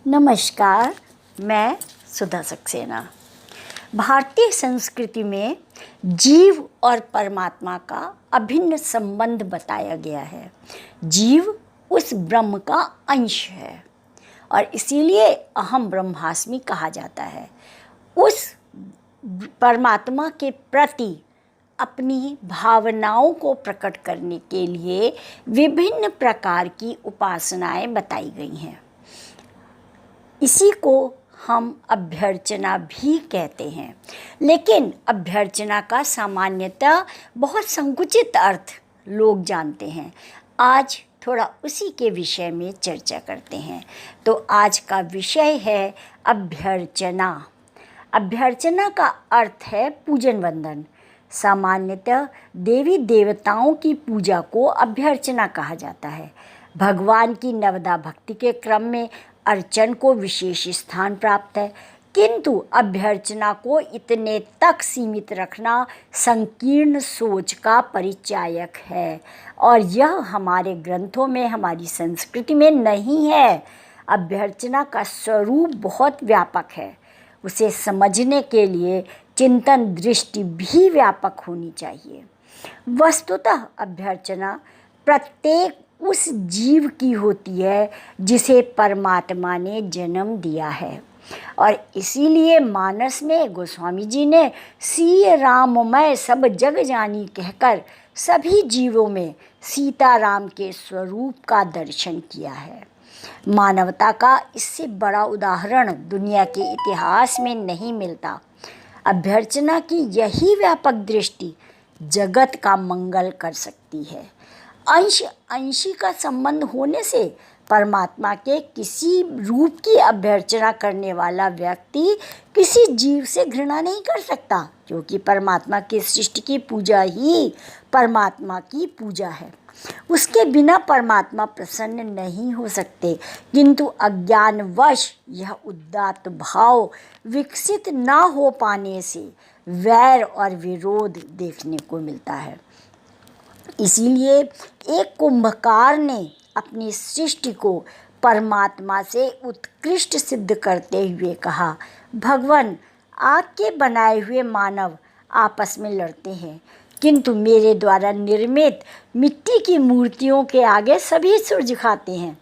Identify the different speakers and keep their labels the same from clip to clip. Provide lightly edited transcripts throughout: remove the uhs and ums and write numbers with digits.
Speaker 1: नमस्कार, मैं सुधा सक्सेना। भारतीय संस्कृति में जीव और परमात्मा का अभिन्न संबंध बताया गया है। जीव उस ब्रह्म का अंश है और इसीलिए अहम ब्रह्मास्मि कहा जाता है। उस परमात्मा के प्रति अपनी भावनाओं को प्रकट करने के लिए विभिन्न प्रकार की उपासनाएं बताई गई हैं। इसी को हम अभ्यर्चना भी कहते हैं, लेकिन अभ्यर्चना का सामान्यतः बहुत संकुचित अर्थ लोग जानते हैं। आज थोड़ा उसी के विषय में चर्चा करते हैं। तो आज का विषय है अभ्यर्चना। अभ्यर्चना का अर्थ है पूजन वंदन। सामान्यतः देवी देवताओं की पूजा को अभ्यर्चना कहा जाता है। भगवान की नवदा भक्ति के क्रम में अर्चन को विशेष स्थान प्राप्त है, किंतु अभ्यर्चना को इतने तक सीमित रखना संकीर्ण सोच का परिचायक है और यह हमारे ग्रंथों में, हमारी संस्कृति में नहीं है। अभ्यर्चना का स्वरूप बहुत व्यापक है। उसे समझने के लिए चिंतन दृष्टि भी व्यापक होनी चाहिए। वस्तुतः अभ्यर्चना प्रत्येक उस जीव की होती है जिसे परमात्मा ने जन्म दिया है और इसीलिए मानस में गोस्वामी जी ने सिय राममय सब जग जानी कहकर सभी जीवों में सीताराम के स्वरूप का दर्शन किया है। मानवता का इससे बड़ा उदाहरण दुनिया के इतिहास में नहीं मिलता। अभ्यर्चना की यही व्यापक दृष्टि जगत का मंगल कर सकती है। अंशी का संबंध होने से परमात्मा के किसी रूप की अभ्यर्चना करने वाला व्यक्ति किसी जीव से घृणा नहीं कर सकता, क्योंकि परमात्मा की सृष्टि की पूजा ही परमात्मा की पूजा है। उसके बिना परमात्मा प्रसन्न नहीं हो सकते, किंतु अज्ञानवश यह उदात्त भाव विकसित ना हो पाने से वैर और विरोध देखने को मिलता है। इसीलिए एक कुंभकार ने अपनी सृष्टि को परमात्मा से उत्कृष्ट सिद्ध करते हुए कहा, भगवान, आपके बनाए हुए मानव आपस में लड़ते हैं, किंतु मेरे द्वारा निर्मित मिट्टी की मूर्तियों के आगे सभी सिर झुकाते हैं।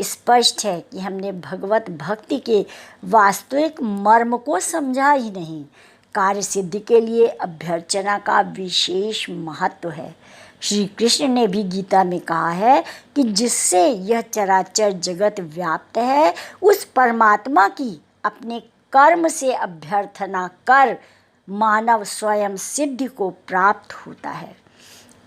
Speaker 1: स्पष्ट है कि हमने भगवत भक्ति के वास्तविक मर्म को समझा ही नहीं। कार्य सिद्धि के लिए अभ्यर्चना का विशेष महत्व है। श्री कृष्ण ने भी गीता में कहा है कि जिससे यह चराचर जगत व्याप्त है, उस परमात्मा की अपने कर्म से अभ्यर्थना कर मानव स्वयं सिद्धि को प्राप्त होता है।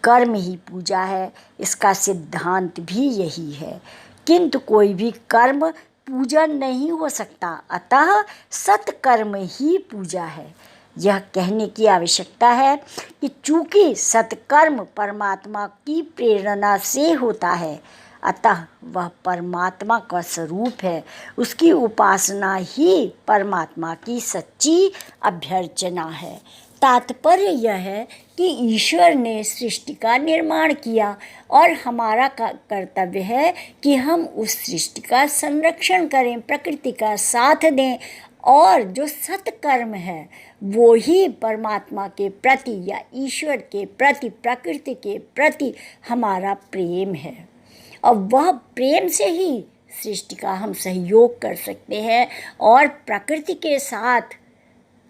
Speaker 1: कर्म ही पूजा है, इसका सिद्धांत भी यही है। किंतु कोई भी कर्म पूजा नहीं हो सकता, अतः सत्कर्म ही पूजा है। यह कहने की आवश्यकता है कि चूँकि सत्कर्म परमात्मा की प्रेरणा से होता है, अतः वह परमात्मा का स्वरूप है। उसकी उपासना ही परमात्मा की सच्ची अभ्यर्चना है। तात्पर्य यह है कि ईश्वर ने सृष्टि का निर्माण किया और हमारा कर्तव्य है कि हम उस सृष्टि का संरक्षण करें, प्रकृति का साथ दें और जो सत्कर्म है वो ही परमात्मा के प्रति या ईश्वर के प्रति, प्रकृति के प्रति हमारा प्रेम है और वह प्रेम से ही सृष्टि का हम सहयोग कर सकते हैं और प्रकृति के साथ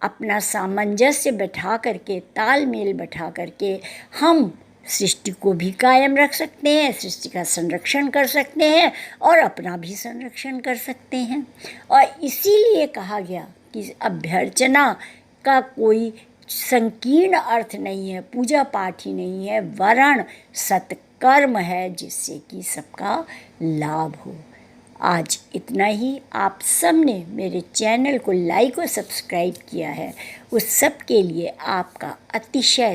Speaker 1: अपना सामंजस्य बैठा करके, तालमेल बैठा करके हम सृष्टि को भी कायम रख सकते हैं, सृष्टि का संरक्षण कर सकते हैं और अपना भी संरक्षण कर सकते हैं। और इसीलिए कहा गया कि अभ्यर्चना का कोई संकीर्ण अर्थ नहीं है, पूजा पाठ ही नहीं है, वरन सत्कर्म है जिससे कि सबका लाभ हो। आज इतना ही। आप सब ने मेरे चैनल को लाइक और सब्सक्राइब किया है, उस सब के लिए आपका अतिशय